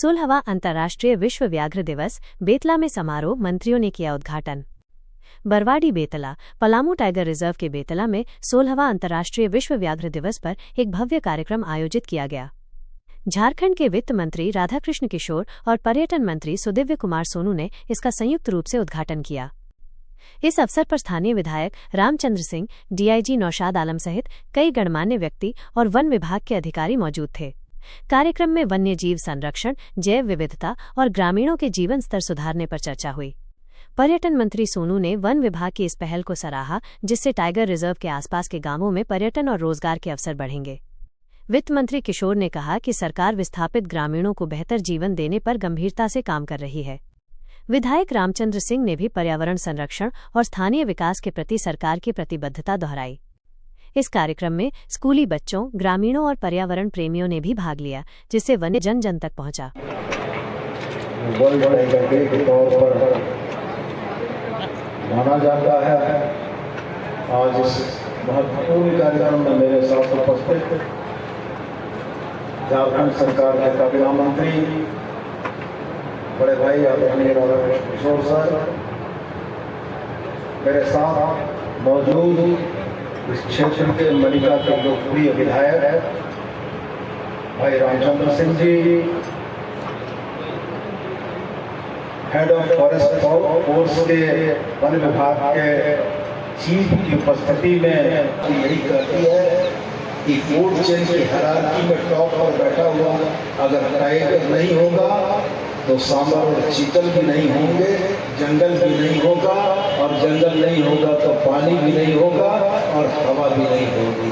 16वां अंतर्राष्ट्रीय विश्व व्याघ्र दिवस बेतला में समारोह, मंत्रियों ने किया उद्घाटन। बरवाडी बेतला पलामू टाइगर रिजर्व के बेतला में 16वां अंतर्राष्ट्रीय विश्व व्याघ्र दिवस पर एक भव्य कार्यक्रम आयोजित किया गया। झारखंड के वित्त मंत्री राधाकृष्ण किशोर और पर्यटन मंत्री सुदिव्य कुमार सोनू ने इसका संयुक्त रूप से उद्घाटन किया। इस अवसर पर स्थानीय विधायक रामचंद्र सिंह, डीआईजी नौशाद आलम सहित कई गणमान्य व्यक्ति और वन विभाग के अधिकारी मौजूद थे। कार्यक्रम में वन्य जीव संरक्षण, जैव विविधता और ग्रामीणों के जीवन स्तर सुधारने पर चर्चा हुई। पर्यटन मंत्री सोनू ने वन विभाग की इस पहल को सराहा, जिससे टाइगर रिजर्व के आसपास के गांवों में पर्यटन और रोजगार के अवसर बढ़ेंगे। वित्त मंत्री किशोर ने कहा कि सरकार विस्थापित ग्रामीणों को बेहतर जीवन देने पर गंभीरता से काम कर रही है। विधायक रामचंद्र सिंह ने भी पर्यावरण संरक्षण और स्थानीय विकास के प्रति सरकार की प्रतिबद्धता दोहराई। इस कार्यक्रम में स्कूली बच्चों, ग्रामीणों और पर्यावरण प्रेमियों ने भी भाग लिया, जिससे वन्य जन जन तक पहुंचा। वर्ल्ड टाइगर डे के तौर पर माना जाता है। आज इस महत्वपूर्ण कार्यक्रम में मेरे साथ उपस्थित झारखंड सरकार के काबीना मंत्री बड़े भाई आदरणीय राधाकृष्ण किशोर सर, मेरे साथ मौजूद इस क्षेत्र के मलिका के लोकप्रिय विधायक भाई Ramchandra Singh ji, head of forest force के वन विभाग के चीफ की उपस्थिति में यही कहती है कि फूड चेन की हायरार्की में टॉप पर बैठा हुआ अगर टाइगर नहीं होगा तो सांबर और चीतल भी नहीं होंगे, जंगल भी नहीं होगा, और जंगल नहीं होगा तो पानी भी नहीं होगा और हवा भी नहीं होगी।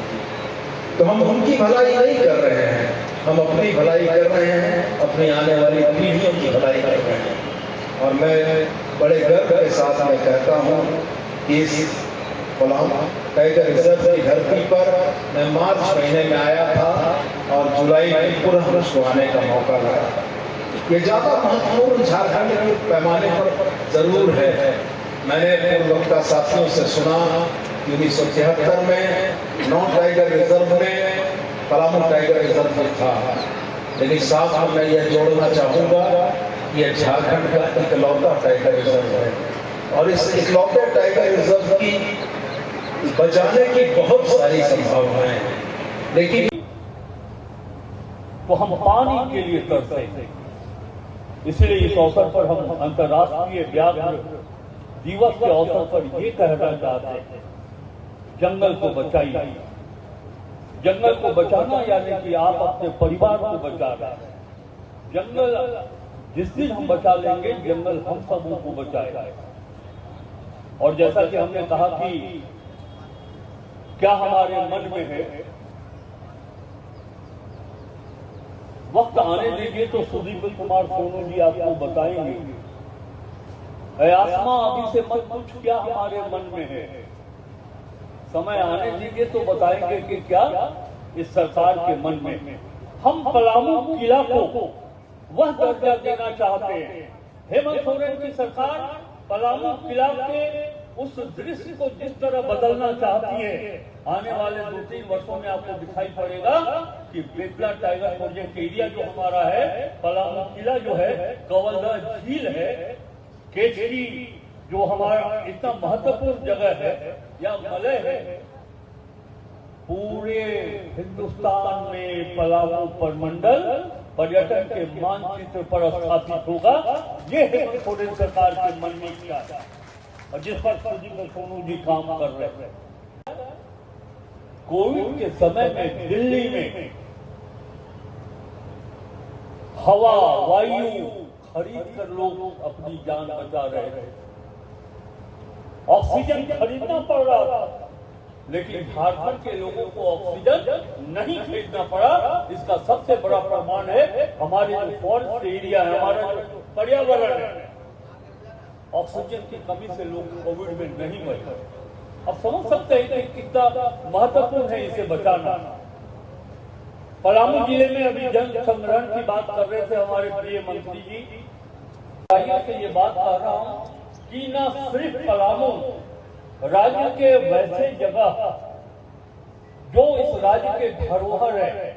तो हम उनकी भलाई नहीं कर रहे हैं, हम अपनी भलाई कर रहे हैं, अपनी आने वाली पीढ़ियों की भलाई कर रहे हैं। और मैं बड़े गर्व के साथ में कहता हूँ कि इस पलामू टाइगर रिजर्व की धरती पर मैं मार्च महीने में आया था और जुलाई में पुनः मुझको आने का मौका लगा। ये ज़्यादा महत्वपूर्ण झारखंड के पैमाने पर जरूर है। मैंने पूर्ववक्ता साथियों से सुना कि 1973 में 9 टाइगर रिजर्व में पलामू टाइगर रिजर्व में था, लेकिन साथ में मैं ये जोड़ना चाहूँगा ये झारखंड का इकलौता टाइगर रिजर्व है और इस इकलौते टाइगर रिजर्व की बचाने की बहुत सारी संभावनाएं हैं, लेकिन तो हम पानी के लिए तरसते हैं। इसलिए इस अवसर पर हम अंतर्राष्ट्रीय व्याघ्र दिवस के अवसर पर ये कहना चाहते हैं, जंगल को बचाइए। जंगल को बचाना यानी कि आप अपने परिवार को बचा रहे हैं। जंगल जिस दिन हम बचा लेंगे, जंगल हम सबों को बचाएगा। और जैसा कि हमने कहा कि क्या हमारे मन में है, वक्त आने दीजिए तो सुदिव्य कुमार सोनू जी आपको बताएंगे। आसमा अभी से मत पूछ क्या हमारे मन में है, समय आने दीजिए तो बताएंगे कि क्या इस सरकार के मन में है। हम पलामू किला को वह दर्जा देना चाहते हैं। हेमंत सोरेन की सरकार पलामू किला के उस दृश्य को जिस तरह बदलना चाहती है, आने वाले 2-3 वर्षों में आपको दिखाई पड़ेगा कि बेतला टाइगर प्रोजेक्ट एरिया जो हमारा है, पलामू किला जो है, कवलदा झील है, केचरी जो हमारा इतना महत्वपूर्ण जगह है, या मलय है, पूरे हिंदुस्तान में पलामू प्रमंडल पर्यटन के मानचित्र पर स्थापित होगा। ये हेमंत सोरेन सरकार के मन में क्या है और जिस पर सुदिव्य सोनू जी काम कर रहे हैं। कोविड के समय में दिल्ली में हवा, वायु खरीद कर लोग अपनी जान बचा रहे थे। ऑक्सीजन खरीदना पड़ रहा था, लेकिन झारखंड के लोगों को ऑक्सीजन नहीं खरीदना पड़ा। इसका सबसे बड़ा प्रमाण है हमारे जो फॉरेस्ट एरिया है, हमारा जो पर्यावरण है। ऑक्सीजन की कमी से लोग कोविड में नहीं मरे। अब समझ सकते हैं कि कितना महत्वपूर्ण है इसे बचाना। पलामू जिले में अभी जन संग्रहण की बात कर रहे थे हमारे प्रिय मंत्री जी। से ये बात कह रहा हूं कि न सिर्फ पलामू राज्य के वैसे जगह जो इस राज्य के धरोहर है,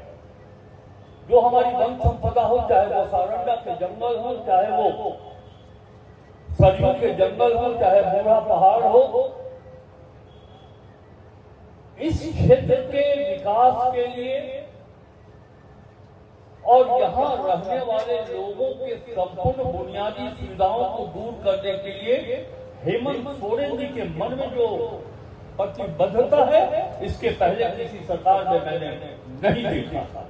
जो हमारी वन संपदा हो, चाहे वो सारंडा के जंगल हो, चाहे वो सरयू के जंगल हो, चाहे बूढ़ा पहाड़ हो, इस क्षेत्र के विकास के लिए और यहाँ रहने वाले लोगों के संपूर्ण बुनियादी सुविधाओं को दूर करने के लिए हेमंत सोरेन जी के मन में जो प्रतिबद्धता है, इसके पहले किसी सरकार में मैंने नहीं देखा था।